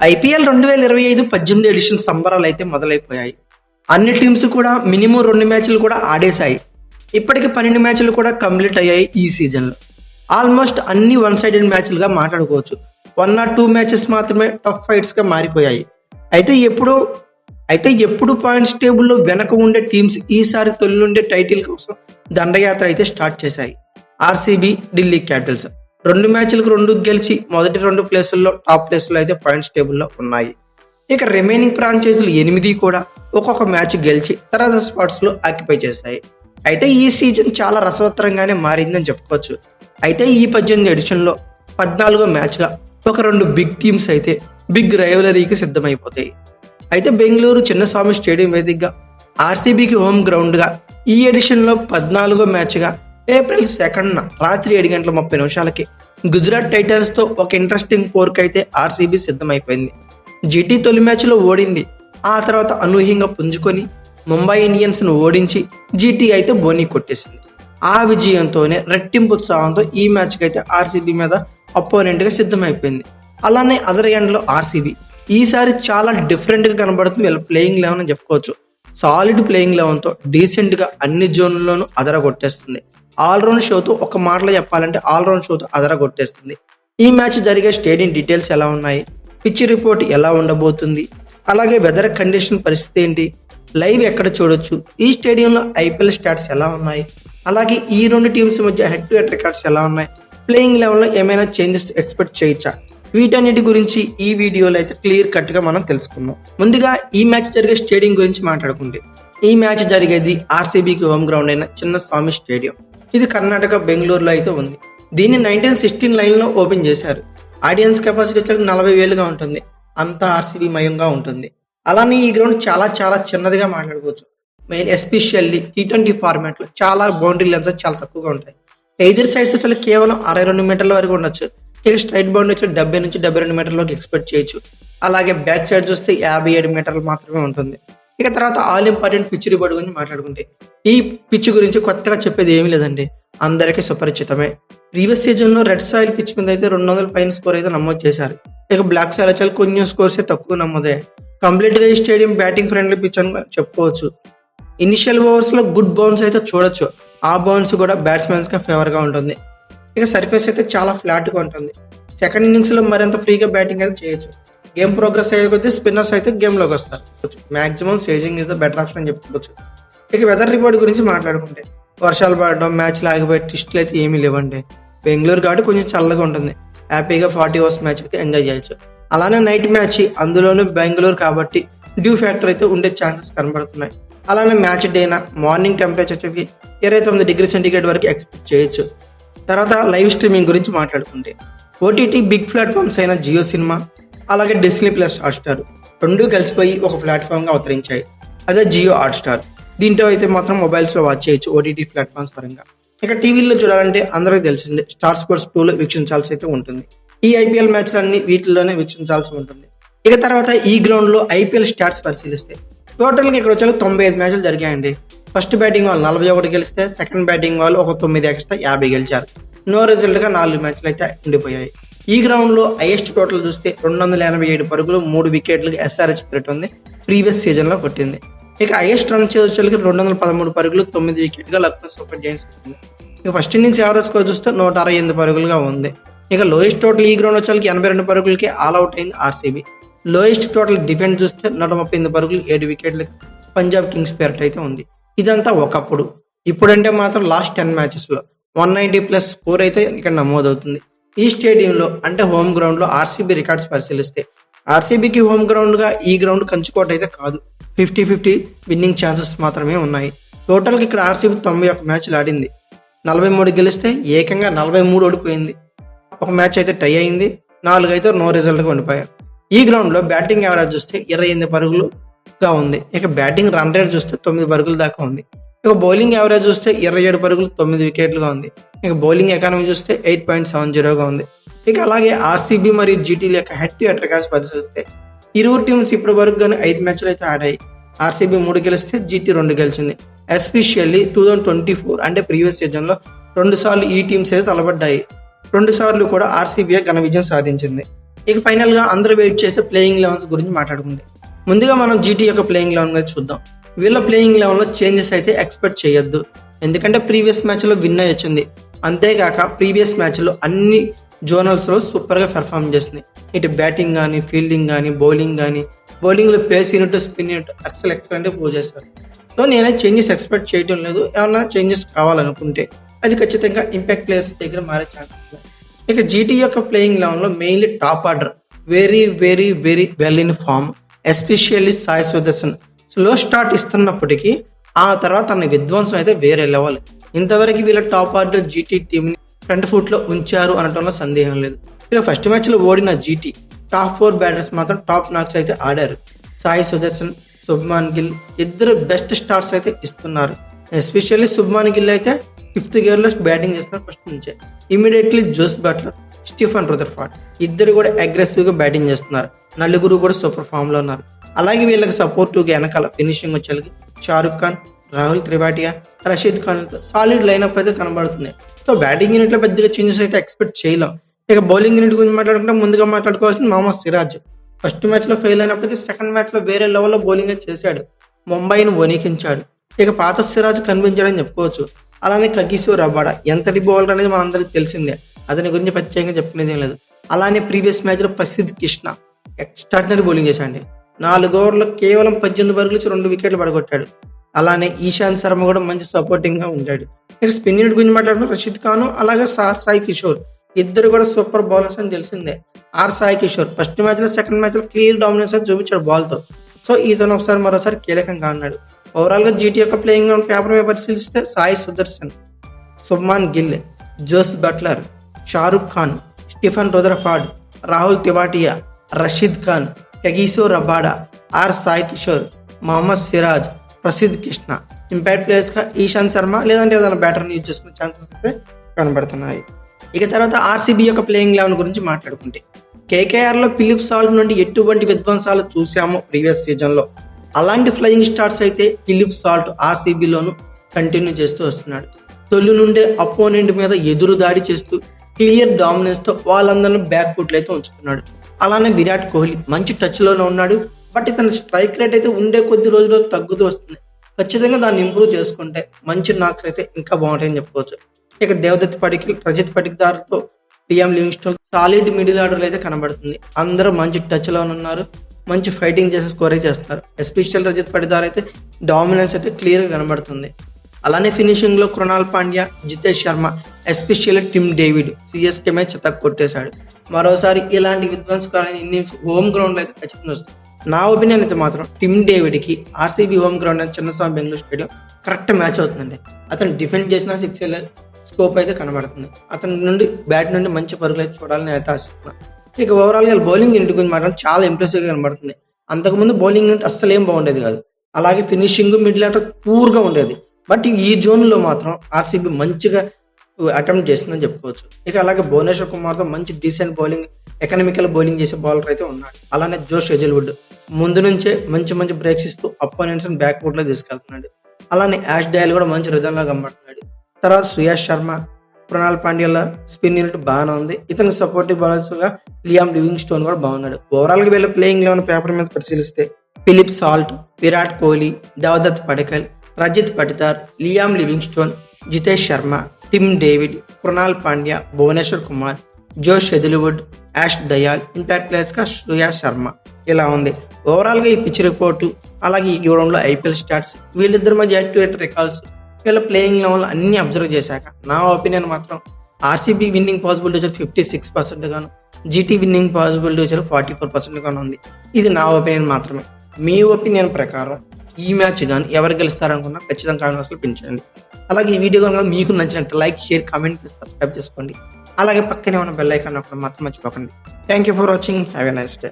IPL 2025 18 edition సంబరాలు అయితే మొదలైపోయాయి. అన్ని టీమ్స్ కూడా మినిమం 2 మ్యాచ్లు కూడా ఆడేశాయి. ఇప్పటికి 12 మ్యాచ్లు కూడా కంప్లీట్ అయ్యాయి ఈ సీజన్లో. ఆల్మోస్ట్ అన్ని వన్ సైడెడ్ మ్యాచ్లుగా మాట్లాడుకోవచ్చు. 1 or 2 మ్యాచెస్ మాత్రమే టఫ్ ఫైట్స్గా మారిపోయాయి. అయితే ఎప్పుడు పాయింట్స్ టేబుల్లో వెనక ఉండే టీమ్స్ ఈసారి తొలి నుండే టైటిల్ కోసం దండయాత్ర అయితే స్టార్ట్ చేశాయి. ఆర్సీబీ, ఢిల్లీ క్యాపిటల్స్ 2 మ్యాచ్లకు 2 గెలిచి మొదటి 2 ప్లేసుల్లో టాప్ ప్లేస్లో అయితే పాయింట్స్ టేబుల్లో ఉన్నాయి. ఇక రిమైనింగ్ ఫ్రాంచైజీలు 8 కూడా ఒక్కొక్క మ్యాచ్ గెలిచి తర్వాత స్పాట్స్లో ఆక్యుపై చేశాయి. అయితే ఈ సీజన్ చాలా రసవత్తరంగానే మారిందని చెప్పుకోవచ్చు. అయితే ఈ 18 ఎడిషన్లో 14వ మ్యాచ్గా ఒక 2 బిగ్ టీమ్స్ అయితే బిగ్ రైవలరీకి సిద్ధమైపోతాయి. అయితే బెంగళూరు చిన్నస్వామి స్టేడియం వేదికగా ఆర్సీబీకి హోమ్ గ్రౌండ్గా ఈ ఎడిషన్లో 14వ మ్యాచ్గా ఏప్రిల్ 2న రాత్రి 7:30 గుజరాత్ టైటన్స్తో ఒక ఇంట్రెస్టింగ్ పోర్క్ అయితే ఆర్సీబీ సిద్ధమైపోయింది. జీటీ తొలి మ్యాచ్లో ఓడింది. ఆ తర్వాత అనూహ్యంగా పుంజుకొని ముంబై ఇండియన్స్ను ఓడించి జీటీ అయితే బోనీ కొట్టేసింది. ఆ విజయంతోనే రెట్టింపు ఉత్సాహంతో ఈ మ్యాచ్కి అయితే ఆర్సీబీ మీద అపోనెంట్గా సిద్ధమైపోయింది. అలానే అదర్ ఎండ్లో ఆర్సీబీ ఈసారి చాలా డిఫరెంట్గా కనబడుతుంది. వీళ్ళ ప్లేయింగ్ లెవెన్ అని చెప్పుకోవచ్చు. సాలిడ్ ప్లేయింగ్ లెవెన్తో డీసెంట్గా అన్ని జోన్లలోనూ అదరగొట్టేస్తుంది. ఆల్రౌండ్ షోతో ఒక మాటలో చెప్పాలంటే ఆల్రౌండ్ షోతో అదరగొట్టేస్తుంది. ఈ మ్యాచ్ జరిగే స్టేడియం డీటెయిల్స్ ఎలా ఉన్నాయి, పిచ్ రిపోర్ట్ ఎలా ఉండబోతుంది, అలాగే వెదర్ కండిషన్ పరిస్థితి ఏంటి, లైవ్ ఎక్కడ చూడొచ్చు, ఈ స్టేడియంలో ఐపీఎల్ స్టాట్స్ ఎలా ఉన్నాయి, అలాగే ఈ 2 టీమ్స్ మధ్య హెడ్ టు హెడ్ రికార్డ్స్ ఎలా ఉన్నాయి, ప్లేయింగ్ లెవెల్లో ఏమైనా చేంజెస్ ఎక్స్పెక్ట్ చేయొచ్చా, వీటన్నిటి గురించి ఈ వీడియోలో అయితే క్లియర్ కట్గా మనం తెలుసుకుందాం. ముందుగా ఈ మ్యాచ్ జరిగే స్టేడియం గురించి మాట్లాడుకుంటే ఈ మ్యాచ్ జరిగేది ఆర్సీబీకి హోమ్ గ్రౌండ్ అయిన చిన్నస్వామి స్టేడియం. ఇది కర్ణాటక బెంగళూరులో అయితే ఉంది. దీన్ని 1916 లైన్లో ఓపెన్ చేశారు. ఆడియన్స్ కెపాసిటీ వచ్చి 40,000గా ఉంటుంది. అంతా ఆర్సీబీ మయంగా ఉంటుంది. అలానే ఈ గ్రౌండ్ చాలా చాలా చిన్నదిగా మాట్లాడుకోవచ్చు. మెయిన్ ఎస్పెషల్లీ T20 ఫార్మాట్లో చాలా బౌండరీ లెన్స్ చాలా తక్కువగా ఉంటాయి. ఎయిదర్ సైడ్స్ వచ్చి కేవలం 62 మీటర్ల వరకు ఉండొచ్చు. ఇక స్ట్రైట్ బౌండరీ వచ్చి 70 నుంచి 72 మీటర్ల వరకు ఎక్స్పెక్ట్ చేయొచ్చు. అలాగే బ్యాక్ సైడ్ చూస్తే 57 మీటర్లు మాత్రమే ఉంటుంది. ఇక తర్వాత ఆల్ ఇంపార్టెంట్ పిచ్ రిపోర్ట్ గురించి మాట్లాడుకుంటే ఈ పిచ్ గురించి కొత్తగా చెప్పేది ఏమీ లేదండి, అందరికీ సుపరిచితమే. ప్రీవియస్ సీజన్లో రెడ్ సాయిల్ పిచ్ మీద అయితే 200 పైన స్కోర్ అయితే నమోదు చేశారు. ఇక బ్లాక్ సాయిల్ వచ్చి కొంచెం స్కోర్స్ తక్కువ నమోదయ్యాయి. కంప్లీట్గా ఈ స్టేడియం బ్యాటింగ్ ఫ్రెండ్లీ పిచ్ అని చెప్పుకోవచ్చు. ఇనిషియల్ ఓవర్స్లో గుడ్ బౌన్స్ అయితే చూడొచ్చు. ఆ బౌన్స్ కూడా బ్యాట్స్మెన్స్గా ఫేవర్గా ఉంటుంది. ఇక సర్ఫేస్ అయితే చాలా ఫ్లాట్గా ఉంటుంది. సెకండ్ ఇన్నింగ్స్లో మరింత ఫ్రీగా బ్యాటింగ్ అయితే చేయొచ్చు. గేమ్ ప్రోగ్రెస్ అయ్యే కొద్దీ స్పిన్నర్స్ అయితే గేమ్లోకి వస్తారు. Maximum chasing is the better option అని చెప్పుకోవచ్చు. ఇక వెదర్ రిపోర్ట్ గురించి మాట్లాడుకుంటే వర్షాలు పడడం, మ్యాచ్లు ఆగిపోయే ట్విస్టులు అయితే ఏమీ లేవండి. బెంగళూరు కాబట్టి కొంచెం చల్లగా ఉంటుంది. హ్యాపీగా 40 ఓవర్స్ మ్యాచ్ అయితే ఎంజాయ్ చేయొచ్చు. అలానే నైట్ మ్యాచ్, అందులోనూ బెంగళూరు కాబట్టి డ్యూ ఫ్యాక్టర్ అయితే ఉండే ఛాన్సెస్ కనబడుతున్నాయి. అలానే మ్యాచ్ డేనా మార్నింగ్ టెంపరేచర్ వచ్చేసి 29 డిగ్రీ సెంటీగ్రేడ్ వరకు ఎక్స్పెక్ట్ చేయొచ్చు. తర్వాత లైవ్ స్ట్రీమింగ్ గురించి మాట్లాడుకుంటే ఓటీటీ బిగ్ ప్లాట్ఫామ్స్ అయిన జియో సినిమా అలాగే డిస్నీ ప్లస్ హాట్స్టార్ 2 కలిసిపోయి ఒక ప్లాట్ఫామ్గా అవతరించాయి. అదే జియో హాట్స్టార్. దీంట్లో అయితే మాత్రం మొబైల్స్లో వాచ్ చేయొచ్చు ఓటీటీ ప్లాట్ఫామ్స్ పరంగా. ఇక టీవీలో చూడాలంటే అందరికీ తెలిసిందే స్టార్ స్పోర్ట్స్ 2లో వీక్షించాల్సి అయితే ఉంటుంది. ఈ ఐపీఎల్ మ్యాచ్లన్నీ వీటిల్లోనే వీక్షించాల్సి ఉంటుంది. ఇక తర్వాత ఈ గ్రౌండ్లో ఐపీఎల్ స్టాట్స్ పరిశీలిస్తే టోటల్గా ఇక్కడ వచ్చే 95 మ్యాచ్లు జరిగాయండి. ఫస్ట్ బ్యాటింగ్ వాళ్ళు 41 గెలిస్తే సెకండ్ బ్యాటింగ్ వాళ్ళు ఒక 9 ఎక్స్ట్రా 50 గెలిచారు. నో రిజల్ట్గా 4 మ్యాచ్లు అయితే ఉండిపోయాయి. ఈ గ్రౌండ్లో హైయెస్ట్ టోటల్ చూస్తే 287 పరుగులు 3 వికెట్లకు ఎస్ఆర్హెచ్ పీరియడ్ ఉంది. ప్రీవియస్ సీజన్లో కొట్టింది. ఇక హైయెస్ట్ రన్ చేసేకి 213 పరుగులు 9 వికెట్గా లక్నో సూపర్ జైంట్స్ వచ్చింది. ఇక ఫస్ట్ ఇన్నింగ్స్ యావరేజ్ స్కోర్ చూస్తే 168 పరుగులుగా ఉంది. ఇక లోయెస్ట్ టోటల్ ఈ గ్రౌండ్ వచ్చేకి 82 పరుగులకి ఆల్ అవుట్ అయింది ఆర్సీబీ. లోయెస్ట్ టోటల్ డిఫెన్స్ చూస్తే 138 పరుగులు 7 వికెట్లకి పంజాబ్ కింగ్స్ పేరట్ అయితే ఉంది. ఇదంతా ఒకప్పుడు. ఇప్పుడంటే మాత్రం లాస్ట్ 10 మ్యాచెస్లో 190+ స్కోర్ అయితే ఇక్కడ నమోదవుతుంది. ఈ స్టేడియంలో అంటే హోమ్ గ్రౌండ్లో ఆర్సీబీ రికార్డ్స్ పరిశీలిస్తే ఆర్సీబీకి హోమ్ గ్రౌండ్గా ఈ గ్రౌండ్ కంచుకోట అయితే కాదు. 50-50 విన్నింగ్ ఛాన్సెస్ మాత్రమే ఉన్నాయి. టోటల్గా ఇక్కడ ఆర్సీబీ 91 మ్యాచ్లు ఆడింది. 43 గెలిస్తే ఏకంగా 43 ఓడిపోయింది. ఒక మ్యాచ్ అయితే టై అయింది. 4 అయితే నో రిజల్ట్గా ఉండిపోయారు. ఈ గ్రౌండ్లో బ్యాటింగ్ యావరేజ్ చూస్తే 28 పరుగులుగా ఉంది. ఇక బ్యాటింగ్ రన్ రేట్ చూస్తే 9 పరుగుల దాకా ఉంది. ఇక బౌలింగ్ యావరేజ్ చూస్తే 27 పరుగులు 9 వికెట్లుగా ఉంది. ఇక బౌలింగ్ ఎకానమీ చూస్తే 8.70గా ఉంది. ఇక అలాగే ఆర్సీబీ మరియు జీటీల యొక్క హెడ్ టు హెడ్ రికార్డ్స్ పరిశీలిస్తే ఇరువురు టీమ్స్ ఇప్పటి వరకు కానీ 5 మ్యాచ్లు అయితే ఆడాయి. ఆర్సీబీ 3 గెలిస్తే జీటీ 2 గెలిచింది. ఎస్పెషల్లీ 2024 అంటే ప్రీవియస్ సీజన్లో 2 సార్లు ఈ టీమ్స్ అయితే తలపడ్డాయి. 2 సార్లు కూడా ఆర్సీబీ ఘన విజయం సాధించింది. ఇక ఫైనల్గా అందరూ వెయిట్ చేసే ప్లేయింగ్ లెవెన్స్ గురించి మాట్లాడుకుంటే ముందుగా మనం జీటీ యొక్క ప్లేయింగ్ లెవెన్ గురించి చూద్దాం. వీళ్ళ ప్లేయింగ్ లెవెన్లో చేంజెస్ అయితే ఎక్స్పెక్ట్ చేయొద్దు, ఎందుకంటే ప్రీవియస్ మ్యాచ్లో విన్ అయ్యి వచ్చింది. అంతేగాక ప్రీవియస్ మ్యాచ్లో అన్ని జోనల్స్లో సూపర్గా పెర్ఫామ్ చేస్తుంది. ఇటు బ్యాటింగ్ కానీ, ఫీల్డింగ్ కానీ, బౌలింగ్ కానీ, బౌలింగ్లో pace unit, spin unit excellent prove చేస్తారు. సో నేనైతే చేంజెస్ ఎక్స్పెక్ట్ చేయడం లేదు. ఏమన్నా చేంజెస్ కావాలనుకుంటే అది ఖచ్చితంగా ఇంపాక్ట్ ప్లేయర్స్ దగ్గర మారే ఛాన్స్ ఉంది. ఇక జీటీ యొక్క ప్లేయింగ్ లెవెన్లో mainly top order very very very well in form, especially Sai Sudharsan. Slow start ఇస్తున్నప్పటికీ ఆ తర్వాత తన విధ్వంసం అయితే వేరే లెవెల్. ఇంతవరకు వీళ్ళ టాప్ ఆర్డర్ జీటీ టీంని ఫ్రంట్ ఫుట్లో ఉంచారు అనడంలో సందేహం లేదు. ఇక ఫస్ట్ మ్యాచ్లో ఓడిన జీటీ టాప్ 4 బ్యాటర్స్ మాత్రం టాప్ నాక్స్ అయితే ఆడారు. సాయి సుదర్శన్, శుభ్మాన్ గిల్ ఇద్దరు బెస్ట్ స్టార్ట్స్ అయితే ఇస్తున్నారు. ఎస్పెషల్లీ శుభ్మాన్ గిల్ అయితే 5th గేర్లో బ్యాటింగ్ చేస్తున్నారు ఫస్ట్ నుంచే. ఇమీడియట్లీ జోస్ బట్లర్, స్టీఫెన్ రుదర్ఫర్డ్ ఇద్దరు కూడా అగ్రెసివ్గా బ్యాటింగ్ చేస్తున్నారు. నలుగురు కూడా సూపర్ ఫామ్లో ఉన్నారు. అలాగే వీళ్ళకి సపోర్టివ్గా వెనకాల ఫినిషింగ్ వచ్చేకి షారుఖ్ ఖాన్, రాహుల్ త్రిపాఠియా, రషీద్ ఖాన్తో సాలిడ్ లైనప్ అయితే కనబడుతుంది. సో బ్యాటింగ్ యూనిట్లో పెద్దగా చేంజెస్ అయితే ఎక్స్పెక్ట్ చేయలేం. ఇక బౌలింగ్ యూనిట్ గురించి మాట్లాడుకుంటే ముందుగా మాట్లాడుకోవాల్సింది మొహమ్మద్ సిరాజ్. ఫస్ట్ మ్యాచ్లో ఫెయిల్ అయినప్పటికీ సెకండ్ మ్యాచ్లో వేరే లెవెల్లో బౌలింగ్ చేశాడు, ముంబైని వణికించాడు. ఇక పాత సిరాజ్ కనిపించాడని చెప్పుకోవచ్చు. అలానే కగిసో రబాడా ఎంతటి బౌలర్ అనేది మనందరికీ తెలిసిందే, అతని గురించి ప్రత్యేకంగా చెప్పుకునేది ఏం లేదు. అలానే ప్రీవియస్ మ్యాచ్లో ప్రసిద్ధ్ కృష్ణ ఎక్స్ట్రాడినరీ బౌలింగ్ చేశాడు. 4 ఓవర్లో కేవలం 18 పరుగులు 2 వికెట్లు పడగొట్టాడు. అలానే ఈశాంత్ శర్మ కూడా మంచి సపోర్టింగ్ గా ఉంటాడు. ఇక స్పిన్ యూనిట్ గురించి మాట్లాడుకుంటే రషీద్ ఖాన్ అలాగే సాయి కిషోర్ ఇద్దరు కూడా సూపర్ బౌలర్స్ అని తెలిసిందే. సాయి కిషోర్ ఫస్ట్ మ్యాచ్ లో సెకండ్ మ్యాచ్ లో క్లియర్ డామినెన్స్ అని చూపించాడు బాల్ తో. సో ఈతను ఒకసారి మరోసారి కీలకంగా ఉన్నాడు. ఓవరాల్ గా జీటీ యొక్క ప్లేయింగ్ పేపర్ మీద పరిశీలిస్తే Sai Sudharsan, Shubman Gill, Jos Buttler, Shahrukh Khan, Stephen Rutherford, Rahul Tewatia, Rashid Khan, Kagiso Rabada, Sai Kishore, Mohammed Siraj, Prasidh Krishna impact players గా ఈశాంత్ శర్మ లేదంటే ఏదైనా బ్యాటర్ని యూజ్ చేసుకునే ఛాన్సెస్ అయితే కనబడుతున్నాయి. ఇక తర్వాత ఆర్సీబీ యొక్క ప్లేయింగ్ లెవెన్ గురించి మాట్లాడుకుంటే కేకేఆర్ లో ఫిలిప్ సాల్ట్ నుండి ఎటువంటి విధ్వంసాలు చూసామో ప్రీవియస్ సీజన్ లో, అలాంటి ఫ్లయింగ్ స్టార్ట్స్ అయితే ఫిలిప్ సాల్ట్ ఆర్సీబీలోను కంటిన్యూ చేస్తూ వస్తున్నాడు. తొలి నుండే అపోనెంట్ మీద ఎదురు దాడి చేస్తూ క్లియర్ డామినెన్స్ తో వాళ్ళందరినీ బ్యాక్ ఫుట్లు అయితే ఉంచుతున్నాడు. అలానే విరాట్ కోహ్లీ మంచి టచ్ లోనే ఉన్నాడు. బట్ ఇతని స్ట్రైక్ రేట్ అయితే ఉండే కొద్ది రోజులు తగ్గుతూ వస్తుంది. ఖచ్చితంగా దాన్ని ఇంప్రూవ్ చేసుకుంటే మంచి నాక్స్ అయితే ఇంకా బాగుంటాయని చెప్పుకోవచ్చు. ఇక దేవదత్ పడికల్, రజత్ పటిదార్తో Liam Livingstone solid middle order అయితే కనబడుతుంది. అందరూ మంచి టచ్ లో ఉన్నారు, మంచి ఫైటింగ్ చేసి స్కోర్ చేస్తున్నారు. ఎస్పెషల్ రజత్ పటిదార్ అయితే డామినెన్స్ అయితే క్లియర్ గా కనబడుతుంది. అలానే ఫినిషింగ్ లో Krunal Pandya, Jitesh Sharma, especially Tim David CSK match చెత్త కొట్టేశాడు. మరోసారి ఇలాంటి విధ్వంసకరమైన ఇన్నింగ్స్ హోమ్ గ్రౌండ్ లో అయితే ఖచ్చితంగా వస్తుంది. నా ఒపీనియన్ అయితే మాత్రం టిమ్ డేవిడ్ కి ఆర్సీబీ హోమ్ గ్రౌండ్ అని Chinnaswamy Bengaluru stadium correct match అవుతుందండి. అతను డిఫెండ్ చేసిన 6 స్కోప్ అయితే కనబడుతుంది. అతని నుండి బ్యాట్ నుండి మంచి పరుగులు అయితే చూడాలని అయితే ఆశిస్తున్నాను. ఇక ఓవరాల్ గా బౌలింగ్ యూనిట్ గురించి మాత్రం చాలా ఇంప్రెసివ్ గా కనబడుతుంది. అంతకుముందు బౌలింగ్ యూనిట్ అస్సలు ఏం బాగుండేది కాదు. అలాగే ఫినిషింగ్ మిడిల్ ఆర్డర్ పూర్గా ఉండేది. బట్ ఈ జోన్ లో మాత్రం ఆర్సీబీ మంచిగా అటెంప్ట్ చేస్తుందని చెప్పుకోవచ్చు. ఇక అలాగే భువనేశ్వర్ కుమార్తో మంచి డీసెంట్ బౌలింగ్, ఎకనామికల్ బౌలింగ్ చేసే బౌలర్ అయితే ఉన్నాడు. అలానే జోష్ హెజల్వుడ్ ముందు నుంచే మంచి మంచి బ్రేక్స్ ఇస్తూ అపోనెంట్స్ బ్యాక్ ఫుట్ లో తీసుకెళ్తున్నాడు. అలానే యాష్ డయల్ కూడా మంచి రిధంలో కనబడుతున్నాడు. తర్వాత సుయాష్ శర్మ, కృణాల్ పాండ్యాల స్పిన్ యూనిట్ బాగానే ఉంది. ఇతనికి సపోర్టివ్ బౌలర్స్ గా లియామ్ లివింగ్స్టోన్ కూడా బాగున్నాడు. ఓవరాల్ గా వీళ్ళ ప్లేయింగ్ లెవెన్ పేపర్ మీద పరిశీలిస్తే Phil Salt, Virat Kohli, Devdutt Padikkal, Rajat Patidar, Liam Livingstone, Jitesh Sharma, Tim David, Krunal Pandya, Bhuvneshwar Kumar, Josh Hazlewood, Yash Dayal, impact players గా సుయాష్ శర్మ ఇలా ఉంది. ఓవరాల్ గా ఈ పిచ్ రిపోర్టు అలాగే ఈ గ్రౌండ్ లో ఐపీఎల్ స్టాట్స్ వీళ్ళిద్దరి మధ్య యాక్టివేట్ రికార్డ్స్ వీళ్ళ ప్లేయింగ్ లెవెల్ అన్ని అబ్జర్వ్ చేశాక నా ఒపీనియన్ మాత్రం ఆర్సీబీ విన్నింగ్ పాసిబిలిటీ వచ్చి 56% గాను, జీటీ విన్నింగ్ పాసిబిలిటీ వచ్చి 44% గాను ఉంది. ఇది నా ఒపీనియన్ మాత్రమే. మీ ఒపీనియన్ ప్రకారం ఈ మ్యాచ్ కానీ ఎవరు గెలుస్తారనుకున్నా ఖచ్చితంగా కామెంట్స్ లో పెంచండి. అలాగే ఈ వీడియో కనుక మీకు నచ్చినట్టు లైక్, షేర్, కామెంట్, సబ్స్క్రైబ్ చేసుకోండి. అలాగే పక్కనే ఉన్న బెల్ ఐకాన్ అప్పుడు మాత్రం మర్చిపోకండి. Thank you for watching. Have a nice day.